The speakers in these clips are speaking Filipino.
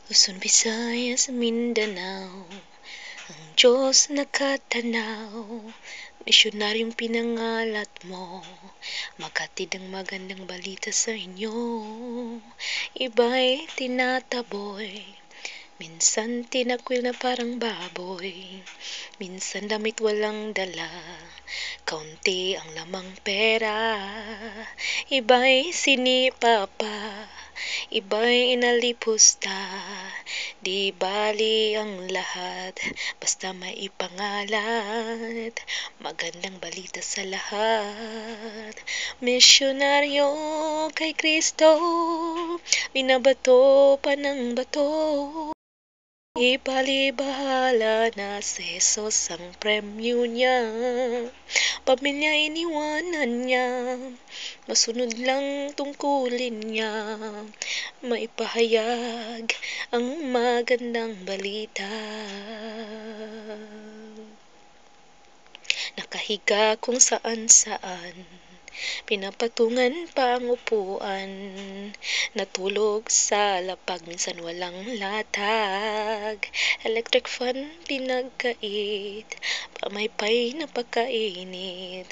Luzon, Visayas, Mindanao, ang Diyos nakatanaw, misyonaryong pinangalat mo, maghatid ang magandang balita sa inyo. Iba'y tinataboy, minsan tinakwil na parang baboy, minsan damit walang dala, kaunti ang lamang pera. Iba'y sinipa pa, iba'y inalipusta, di bali ang lahat, basta may ipangalat, magandang balita sa lahat. Misyonaryo kay Kristo, binabato pa ng bato, ibali-bahala na si Jesus ang premyo niya. Pamilya iniwanan niya, masunod lang tungkulin niya, maipahayag ang magandang balita. Nakahiga kung saan-saan, pinapatungan pa ang upuan, natulog sa lapag, minsan walang latag, electric fan pinagkait, pamaypay na pagkainit,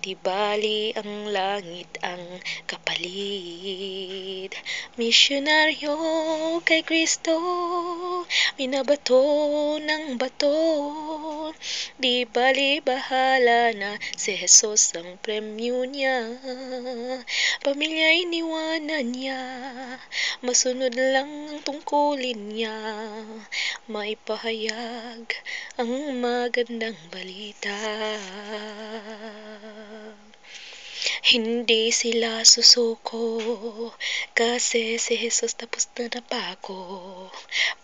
di bali ang langit ang kapalit. Misyonaryo kay Kristo, binabato ng bato, di bali bahala na si Jesus ang premyo niya. Pamilya iniwanan niya, masunod lang ang tungkulin niya, maipahayag ang magandang balita. Hindi sila susuko, kasi si Jesus tapos na napako.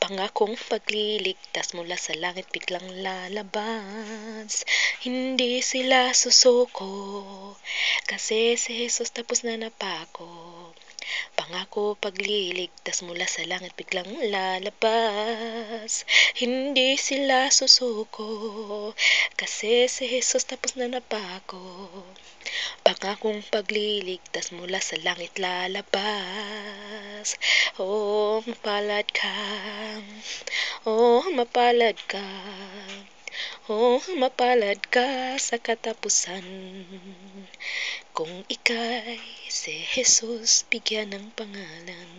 Pangakong pagliligtas mula sa langit biglang lalabas. Hindi sila susuko, kasi si Jesus tapos na napako. Pangako pagliligtas mula sa langit biglang lalabas. Hindi sila susuko, kasi si Jesus tapos na napako. Pangakong pagliligtas mula sa langit lalabas. Oh, mapalad ka. Oh, mapalad ka. Oh, mapalad ka sa katapusan. Kung ika'y si Jesus bigyan ng pangalan.